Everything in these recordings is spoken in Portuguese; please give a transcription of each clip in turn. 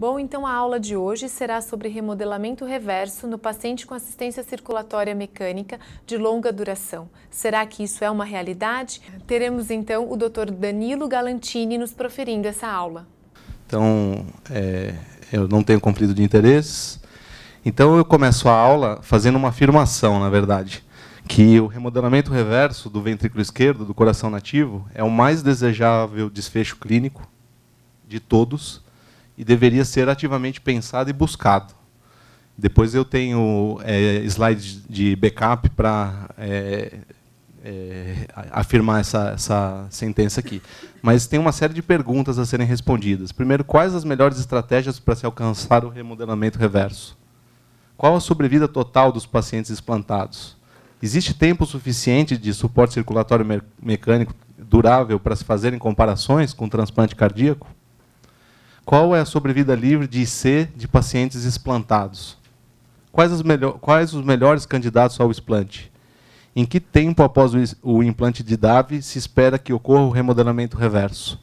Bom, então a aula de hoje será sobre remodelamento reverso no paciente com assistência circulatória mecânica de longa duração. Será que isso é uma realidade? Teremos então o Dr. Danilo Galantini nos proferindo essa aula. Então, eu não tenho conflito de interesses. Então, eu começo a aula fazendo uma afirmação, na verdade, que o remodelamento reverso do ventrículo esquerdo, do coração nativo, é o mais desejável desfecho clínico de todos e deveria ser ativamente pensado e buscado. Depois eu tenho slides de backup para afirmar essa sentença aqui. Mas tem uma série de perguntas a serem respondidas. Primeiro, quais as melhores estratégias para se alcançar o remodelamento reverso? Qual a sobrevida total dos pacientes explantados? Existe tempo suficiente de suporte circulatório mecânico durável para se fazerem comparações com transplante cardíaco? Qual é a sobrevida livre de IC de pacientes explantados? Quais os melhores candidatos ao explante? Em que tempo após o implante de DAV se espera que ocorra o remodelamento reverso?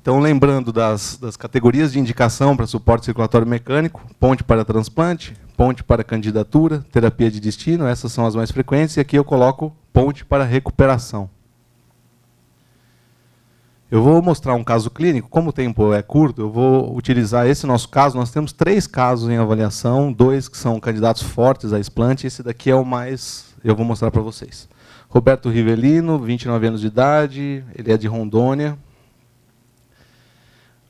Então, lembrando das categorias de indicação para suporte circulatório mecânico, ponte para transplante, ponte para candidatura, terapia de destino, essas são as mais frequentes, e aqui eu coloco ponte para recuperação. Eu vou mostrar um caso clínico, como o tempo é curto, eu vou utilizar esse nosso caso. Nós temos 3 casos em avaliação, 2 que são candidatos fortes a explante, esse daqui é o mais, eu vou mostrar para vocês. Roberto Rivelino, 29 anos de idade, ele é de Rondônia.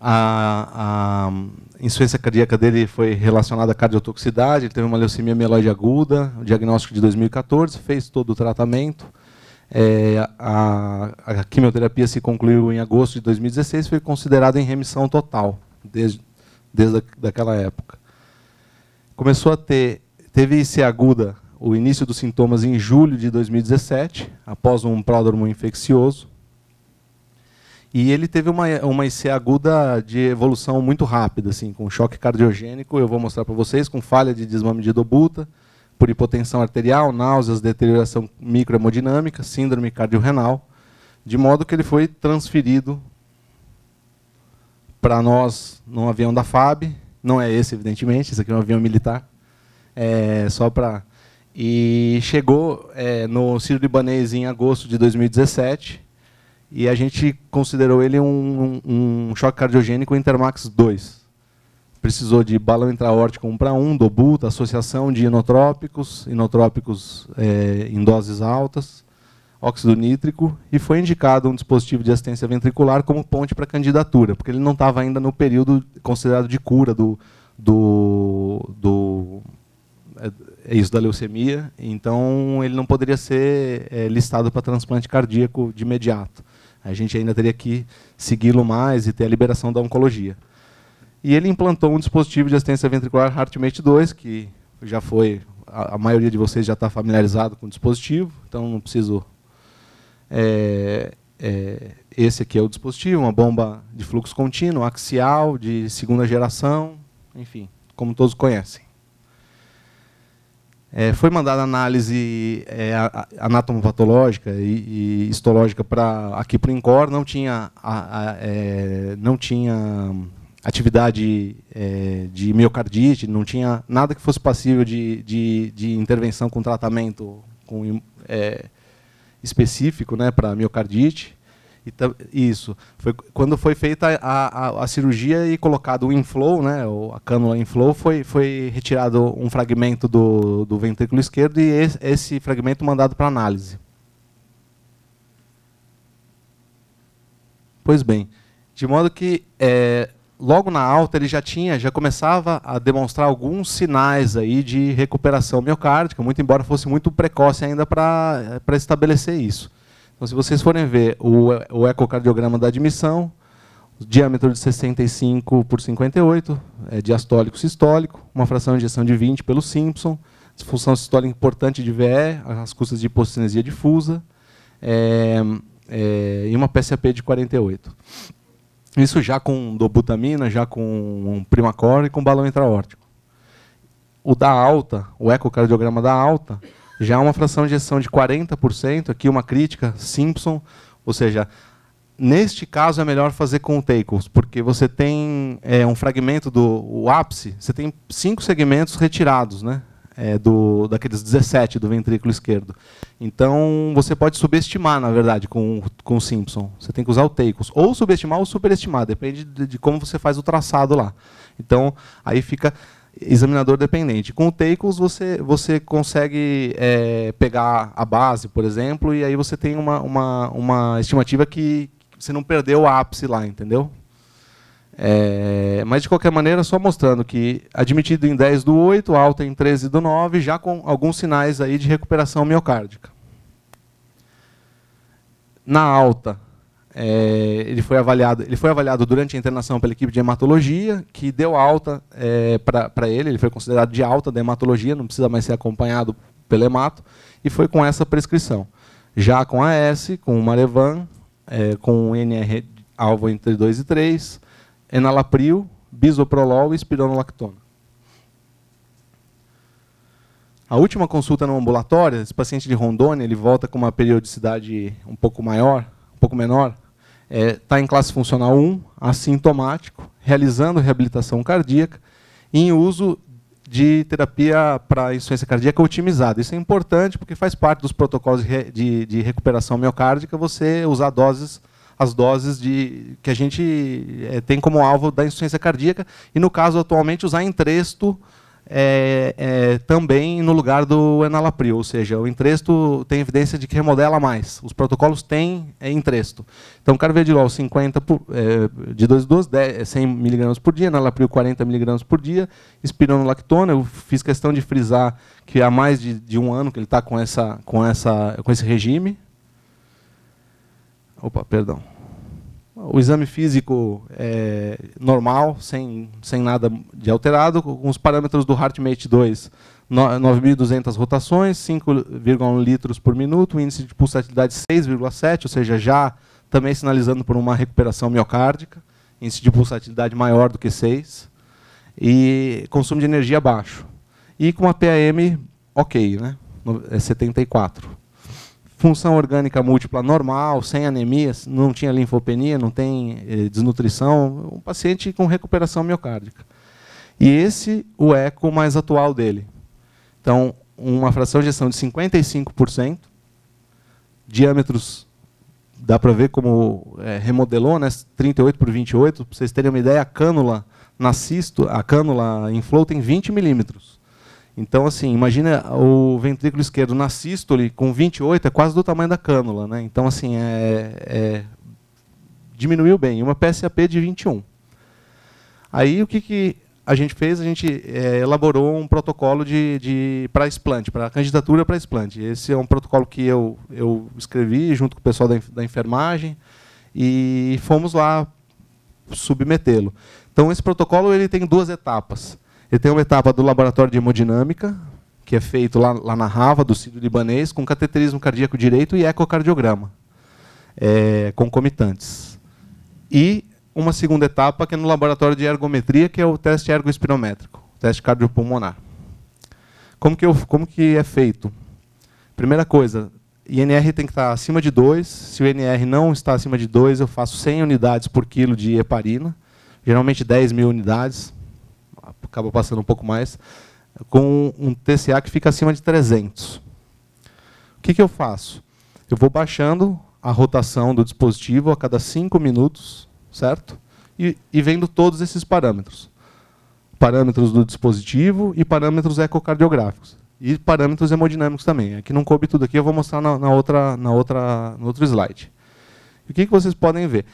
A insuficiência cardíaca dele foi relacionada à cardiotoxicidade, ele teve uma leucemia mieloide aguda, o diagnóstico de 2014, fez todo o tratamento. A quimioterapia se concluiu em agosto de 2016, foi considerada em remissão total, desde daquela época. Começou a teve IC aguda, o início dos sintomas em julho de 2017, após um pródromo infeccioso. E ele teve uma IC aguda de evolução muito rápida, assim, com choque cardiogênico, eu vou mostrar para vocês, com falha de desmame de Dobuta, por hipotensão arterial, náuseas, deterioração microhemodinâmica, síndrome cardiorrenal, de modo que ele foi transferido para nós num avião da FAB, não é esse, evidentemente, esse aqui é um avião militar, e chegou no Sírio-Libanês em agosto de 2017, e a gente considerou ele um choque cardiogênico Intermax 2. Precisou de balão intraórtico 1:1, Dobuta, associação de inotrópicos em doses altas, óxido nítrico, e foi indicado um dispositivo de assistência ventricular como ponte para candidatura, porque ele não estava ainda no período considerado de cura da leucemia, então ele não poderia ser listado para transplante cardíaco de imediato. A gente ainda teria que segui-lo mais e ter a liberação da oncologia. E ele implantou um dispositivo de assistência ventricular HeartMate 2, que já foi, a maioria de vocês já está familiarizado com o dispositivo, então não preciso... esse aqui é o dispositivo, uma bomba de fluxo contínuo, axial, de segunda geração, enfim, como todos conhecem. Foi mandada análise anatomopatológica e histológica aqui para o INCOR, não tinha atividade de miocardite, não tinha nada que fosse passível de intervenção com tratamento específico, né, para miocardite. Isso. Foi quando foi feita a cirurgia e colocado o inflow, né, a cânula inflow, foi retirado um fragmento do ventrículo esquerdo e esse fragmento mandado para análise. Pois bem, de modo que logo na alta ele já começava a demonstrar alguns sinais aí de recuperação miocárdica, muito embora fosse muito precoce ainda para estabelecer isso. Então, se vocês forem ver o ecocardiograma da admissão, o diâmetro de 65 por 58, diastólico sistólico, uma fração de ejeção de 20 pelo Simpson, disfunção sistólica importante de VE, as custas de hipocinesia difusa, e uma PSAP de 48. Isso já com dobutamina, já com um Primacor e com balão intraórtico. O da alta, o ecocardiograma da alta, já é uma fração de ejeção de 40%, aqui uma crítica, Simpson, ou seja, neste caso, é melhor fazer com o Takos, porque você tem um fragmento do ápice, você tem 5 segmentos retirados, né? Daqueles 17 do ventrículo esquerdo. Então, você pode subestimar, na verdade, com o Simpson. Você tem que usar o Takos. Ou subestimar ou superestimar, depende de como você faz o traçado lá. Então, aí fica examinador dependente. Com o Takos, você consegue pegar a base, por exemplo, e aí você tem uma estimativa que você não perdeu o ápice lá, entendeu? Mas, de qualquer maneira, só mostrando que admitido em 10/8, alta em 13/9, já com alguns sinais aí de recuperação miocárdica. Na alta, ele foi avaliado durante a internação pela equipe de hematologia, que deu alta para ele foi considerado de alta da hematologia, não precisa mais ser acompanhado pelo hemato, e foi com essa prescrição. Já com AS, com o Marevan, com NR-alvo entre 2 e 3, enalapril, bisoprolol e espironolactona. A última consulta no ambulatório, esse paciente de Rondônia, ele volta com uma periodicidade um pouco menor, está em classe funcional 1, assintomático, realizando reabilitação cardíaca e em uso de terapia para insuficiência cardíaca otimizada. Isso é importante porque faz parte dos protocolos de recuperação miocárdica você usar as doses que a gente tem como alvo da insuficiência cardíaca e, no caso, atualmente, usar Entresto também no lugar do enalapril, ou seja, o Entresto tem evidência de que remodela mais. Os protocolos têm Entresto. Então, carvedilol 50 de 2 doses, 100 mg por dia, enalapril 40 mg por dia, espironolactona. Eu fiz questão de frisar que há mais de um ano que ele está com esse regime. Opa, perdão. O exame físico normal, sem nada de alterado, com os parâmetros do HeartMate 2, 9.200 rotações, 5,1 litros por minuto, índice de pulsatilidade 6,7, ou seja, já também sinalizando por uma recuperação miocárdica, índice de pulsatilidade maior do que 6, e consumo de energia baixo. E com a PAM ok, né? 74. Função orgânica múltipla normal, sem anemia, não tinha linfopenia, não tem desnutrição, um paciente com recuperação miocárdica. E esse o eco mais atual dele. Então, uma fração de ejeção de 55%, diâmetros, dá para ver como remodelou, né, 38/28, para vocês terem uma ideia, a cânula na cisto, a cânula em flow tem 20 milímetros. Então, assim, imagina o ventrículo esquerdo na sístole com 28, é quase do tamanho da cânula, né? Então, assim, diminuiu bem. Uma PSAP de 21. Aí, o que a gente fez? A gente elaborou um protocolo para explante, para candidatura para explante. Esse é um protocolo que eu escrevi junto com o pessoal da enfermagem e fomos lá submetê-lo. Então, esse protocolo ele tem 2 etapas. Ele tem uma etapa do laboratório de hemodinâmica, que é feito lá na Rava, do sírio-libanês, com cateterismo cardíaco direito e ecocardiograma, concomitantes. E uma segunda etapa, que é no laboratório de ergometria, que é o teste ergoespirométrico, o teste cardiopulmonar. Como que é feito? Primeira coisa, INR tem que estar acima de 2. Se o INR não está acima de 2, eu faço 100 unidades por quilo de heparina, geralmente 10.000 unidades. Acaba passando um pouco mais, com um TCA que fica acima de 300. O que eu faço? Eu vou baixando a rotação do dispositivo a cada 5 minutos, certo? E vendo todos esses parâmetros. Parâmetros do dispositivo e parâmetros ecocardiográficos. E parâmetros hemodinâmicos também. Aqui não coube tudo aqui, eu vou mostrar no outro slide. E o que vocês podem ver?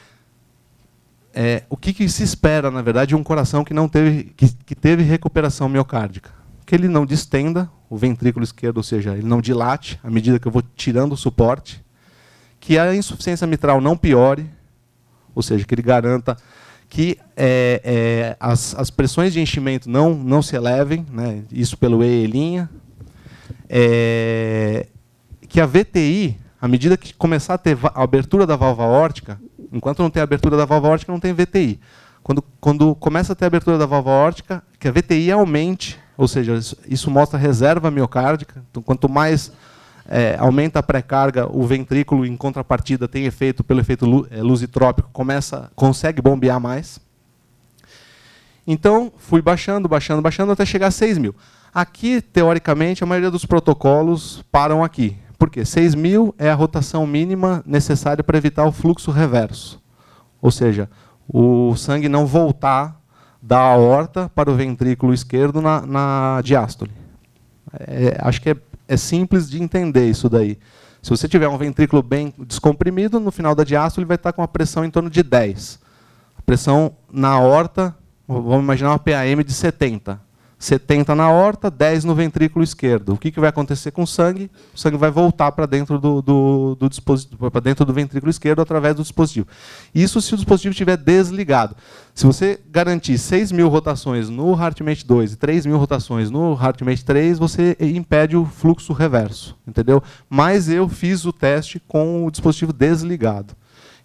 O que se espera, na verdade, de um coração que teve recuperação miocárdica? Que ele não distenda o ventrículo esquerdo, ou seja, ele não dilate à medida que eu vou tirando o suporte, que a insuficiência mitral não piore, ou seja, que ele garanta que as pressões de enchimento não se elevem, né, isso pelo EE', que a VTI, à medida que começar a ter a abertura da válvula aórtica, enquanto não tem abertura da válvula aórtica, não tem VTI. Quando começa a ter a abertura da válvula aórtica, que a VTI aumente, ou seja, isso mostra reserva miocárdica. Então, quanto mais aumenta a pré-carga, o ventrículo, em contrapartida, tem efeito, pelo efeito lusitrópico, consegue bombear mais. Então, fui baixando, baixando, baixando, até chegar a 6.000. Aqui, teoricamente, a maioria dos protocolos param aqui. Por quê? 6.000 é a rotação mínima necessária para evitar o fluxo reverso. Ou seja, o sangue não voltar da aorta para o ventrículo esquerdo na diástole. Acho que é simples de entender isso daí. Se você tiver um ventrículo bem descomprimido, no final da diástole vai estar com a pressão em torno de 10. A pressão na aorta, vamos imaginar uma PAM de 70. 70 na aorta, 10 no ventrículo esquerdo. O que vai acontecer com o sangue? O sangue vai voltar para dentro do dispositivo, para dentro do ventrículo esquerdo através do dispositivo. Isso se o dispositivo estiver desligado. Se você garantir 6.000 rotações no HeartMate 2 e 3.000 rotações no HeartMate 3, você impede o fluxo reverso, entendeu? Mas eu fiz o teste com o dispositivo desligado.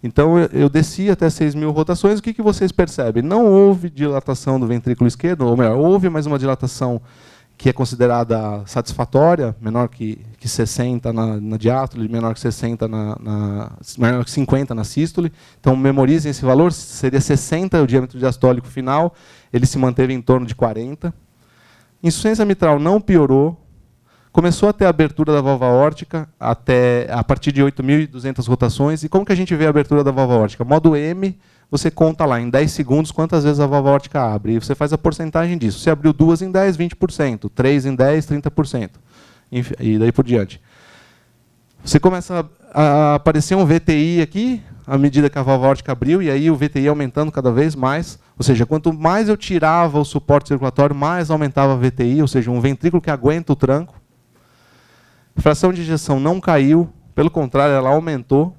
Então, eu desci até 6.000 rotações. O que vocês percebem? Não houve dilatação do ventrículo esquerdo, ou melhor, houve mais uma dilatação que é considerada satisfatória, menor que 60 na diástole, menor que 60 menor que 50 na sístole. Então, memorizem esse valor, seria 60 o diâmetro diastólico final, ele se manteve em torno de 40. Insuficiência mitral não piorou. Começou a ter a abertura da válvula aórtica a partir de 8.200 rotações. E como que a gente vê a abertura da válvula aórtica? Modo M, você conta lá em 10 segundos quantas vezes a válvula aórtica abre. E você faz a porcentagem disso. Se abriu 2 em 10, 20%. 3 em 10, 30%. E daí por diante. Você começa a aparecer um VTI aqui, à medida que a válvula aórtica abriu, e aí o VTI aumentando cada vez mais. Ou seja, quanto mais eu tirava o suporte circulatório, mais aumentava a VTI, ou seja, um ventrículo que aguenta o tranco. A fração de ejeção não caiu, pelo contrário, ela aumentou.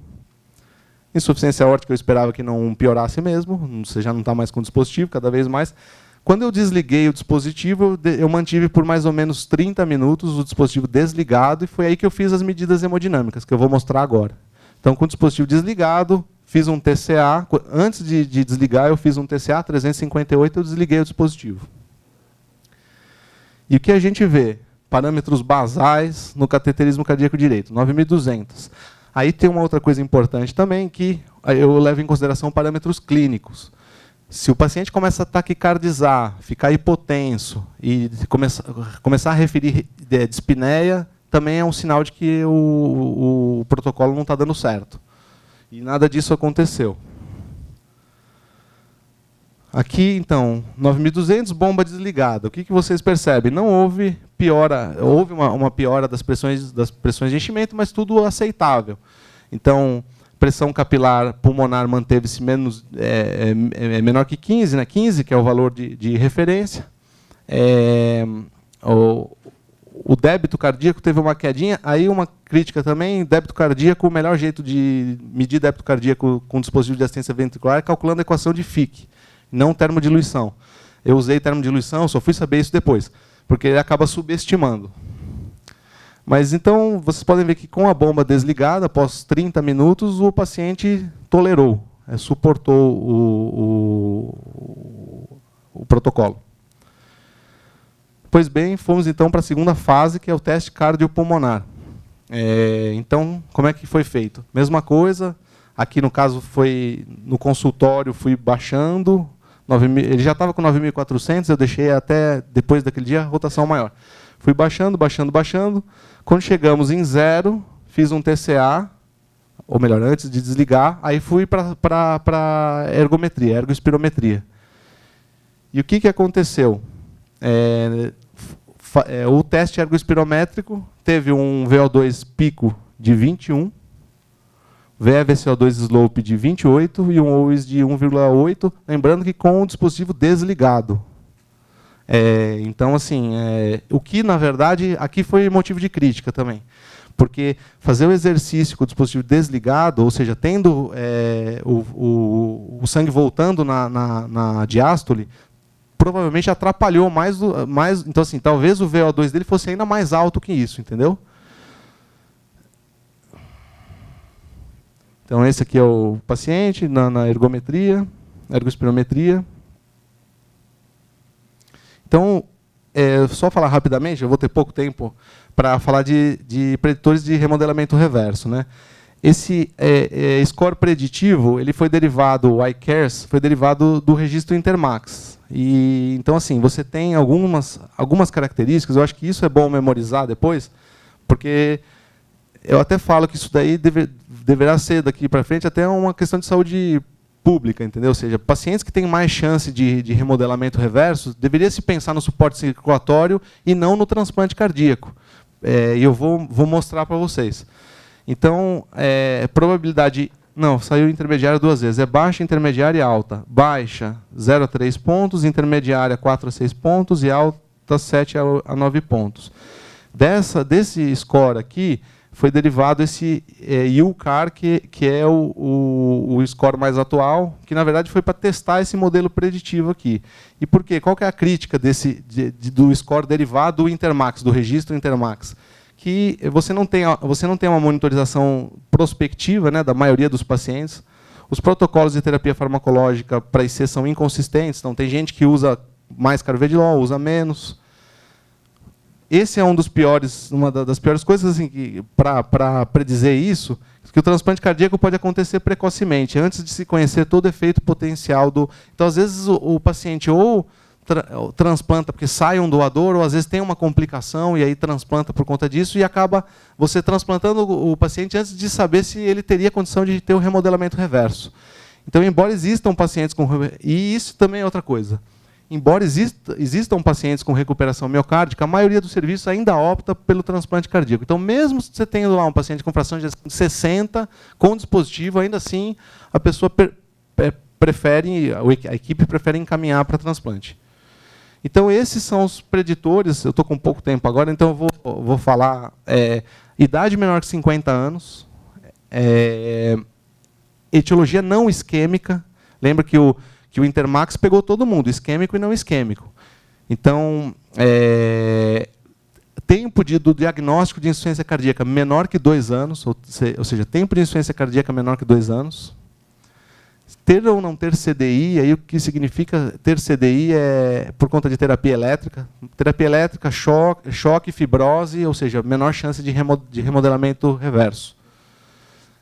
Insuficiência aórtica eu esperava que não piorasse mesmo, você já não está mais com o dispositivo, cada vez mais. Quando eu desliguei o dispositivo, eu mantive por mais ou menos 30 minutos o dispositivo desligado, e foi aí que eu fiz as medidas hemodinâmicas, que eu vou mostrar agora. Então, com o dispositivo desligado, fiz um TCA. Antes de desligar, eu fiz um TCA 358, eu desliguei o dispositivo. E o que a gente vê? Parâmetros basais no cateterismo cardíaco direito, 9.200. Aí tem uma outra coisa importante também, que eu levo em consideração parâmetros clínicos. Se o paciente começa a taquicardizar, ficar hipotenso e começar a referir dispneia, também é um sinal de que o protocolo não está dando certo. E nada disso aconteceu. Aqui, então, 9.200, bomba desligada. O que vocês percebem? Não houve piora, houve uma piora das pressões de enchimento, mas tudo aceitável. Então, pressão capilar pulmonar manteve-se menor que 15, né? 15, que é o valor de referência. O débito cardíaco teve uma quedinha. Aí uma crítica também, débito cardíaco, o melhor jeito de medir débito cardíaco com dispositivo de assistência ventricular é calculando a equação de Fick, não termodiluição. Eu usei termodiluição, só fui saber isso depois, porque ele acaba subestimando. Mas então, vocês podem ver que com a bomba desligada, após 30 minutos, o paciente tolerou, suportou o protocolo. Pois bem, fomos então para a segunda fase, que é o teste cardiopulmonar. Então, como é que foi feito? Mesma coisa, aqui no caso foi no consultório, fui baixando, ele já estava com 9.400, eu deixei até depois daquele dia a rotação maior. Fui baixando, baixando, baixando. Quando chegamos em 0, fiz um TCA, ou melhor, antes de desligar, aí fui para ergometria, ergospirometria. E o que aconteceu? O teste ergospirométrico teve um VO2 pico de 21, VE/VCO2 slope de 28 e um OIS de 1,8, lembrando que com o dispositivo desligado. Então, assim, o que, na verdade, aqui foi motivo de crítica também. Porque fazer o exercício com o dispositivo desligado, ou seja, tendo o sangue voltando na diástole, provavelmente atrapalhou mais. Então, assim, talvez o VO2 dele fosse ainda mais alto que isso, entendeu? Então, esse aqui é o paciente na ergometria, ergospirometria. Então, só falar rapidamente, eu vou ter pouco tempo para falar de preditores de remodelamento reverso, né? Esse score preditivo, ele foi derivado, o iCares, foi derivado do registro Intermax. E, então, assim, você tem algumas características, eu acho que isso é bom memorizar depois, porque eu até falo que isso daí deverá ser, daqui para frente, até uma questão de saúde pública, entendeu? Ou seja, pacientes que têm mais chance de remodelamento reverso, deveria se pensar no suporte circulatório e não no transplante cardíaco. E eu vou mostrar para vocês. Então, probabilidade... Não, saiu intermediária 2 vezes. É baixa, intermediária e alta. Baixa, 0 a 3 pontos. Intermediária, 4 a 6 pontos. E alta, 7 a 9 pontos. Desse score aqui, foi derivado esse UCAR, que é o score mais atual, que, na verdade, foi para testar esse modelo preditivo aqui. E por quê? Qual que é a crítica do score derivado do Intermax, do registro Intermax? Que você não tem uma monitorização prospectiva, né, da maioria dos pacientes. Os protocolos de terapia farmacológica para IC são inconsistentes. Então, tem gente que usa mais carvedilol, usa menos. Esse é uma das piores coisas assim, para predizer isso, que o transplante cardíaco pode acontecer precocemente, antes de se conhecer todo o efeito potencial do... Então, às vezes, o paciente ou transplanta porque sai um doador, ou às vezes tem uma complicação e aí transplanta por conta disso, e acaba você transplantando o paciente antes de saber se ele teria condição de ter o remodelamento reverso. Então, embora existam pacientes com... E isso também é outra coisa. Embora existam pacientes com recuperação miocárdica, a maioria dos serviços ainda opta pelo transplante cardíaco. Então, mesmo você tendo lá um paciente com fração de 60, com dispositivo, ainda assim, a pessoa a equipe prefere encaminhar para transplante. Então, esses são os preditores. Eu estou com pouco tempo agora, então eu vou falar idade menor que 50 anos, etiologia não isquêmica. Lembra que o Intermax pegou todo mundo, isquêmico e não isquêmico. Então, tempo do diagnóstico de insuficiência cardíaca menor que 2 anos, ou seja, tempo de insuficiência cardíaca menor que 2 anos. Ter ou não ter CDI, aí o que significa ter CDI é por conta de terapia elétrica. Terapia elétrica, choque, fibrose, ou seja, menor chance de remodelamento reverso.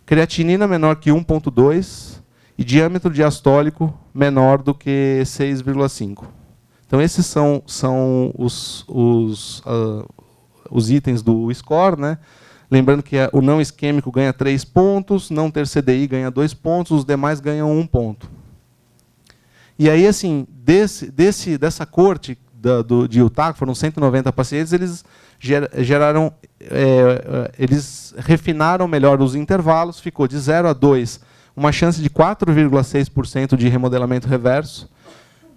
Creatinina menor que 1,2 e diâmetro diastólico menor do que 6,5. Então, esses são os itens do score, né? Lembrando que o não isquêmico ganha 3 pontos, não ter CDI ganha 2 pontos, os demais ganham 1 ponto. E aí, assim, dessa corte de Utah, foram 190 pacientes, eles eles refinaram melhor os intervalos, ficou de 0 a 2, uma chance de 4,6% de remodelamento reverso,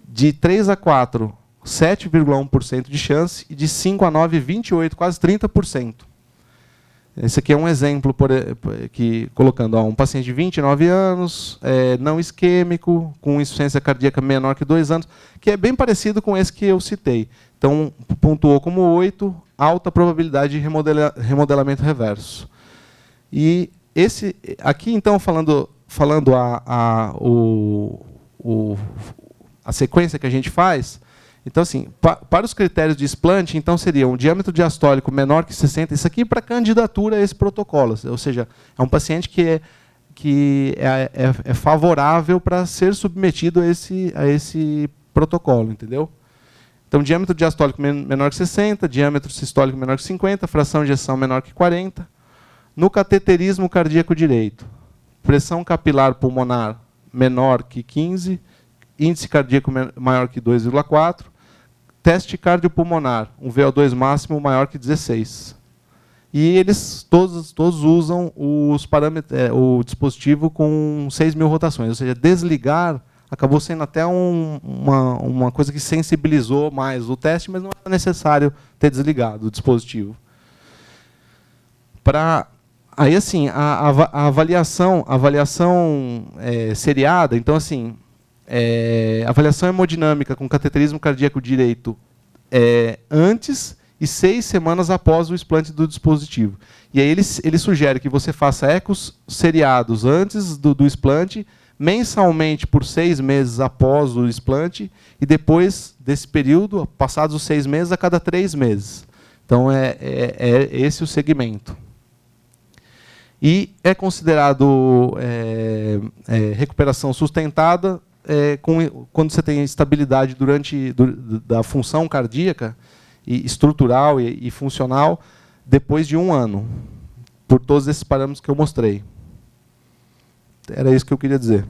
de 3 a 4, 7,1% de chance, e de 5 a 9, 28%, quase 30%. Esse aqui é um exemplo, colocando um paciente de 29 anos, não isquêmico, com insuficiência cardíaca menor que 2 anos, que é bem parecido com esse que eu citei. Então, pontuou como 8, alta probabilidade de remodelamento reverso. E esse aqui, então, falando a sequência que a gente faz. Então, assim, para os critérios de explante, então seria um diâmetro diastólico menor que 60, isso aqui para candidatura a esse protocolo, ou seja, é um paciente que é favorável para ser submetido a esse protocolo, entendeu? Então, diâmetro diastólico menor que 60, diâmetro sistólico menor que 50, fração de ejeção menor que 40. No cateterismo cardíaco direito, pressão capilar pulmonar menor que 15, índice cardíaco maior que 2,4, teste cardiopulmonar, um VO2 máximo maior que 16. E eles todos usam os parâmetros, o dispositivo com 6.000 rotações, ou seja, desligar acabou sendo até uma coisa que sensibilizou mais o teste, mas não era necessário ter desligado o dispositivo. Aí, assim, a avaliação seriada, então, assim, avaliação hemodinâmica com cateterismo cardíaco direito antes e 6 semanas após o explante do dispositivo. E aí ele sugere que você faça ecos seriados antes do explante, mensalmente por 6 meses após o explante, e depois desse período, passados os 6 meses, a cada 3 meses. Então, é esse o segmento. E é considerado recuperação sustentada quando você tem estabilidade da função cardíaca, e estrutural e funcional, depois de 1 ano, por todos esses parâmetros que eu mostrei. Era isso que eu queria dizer.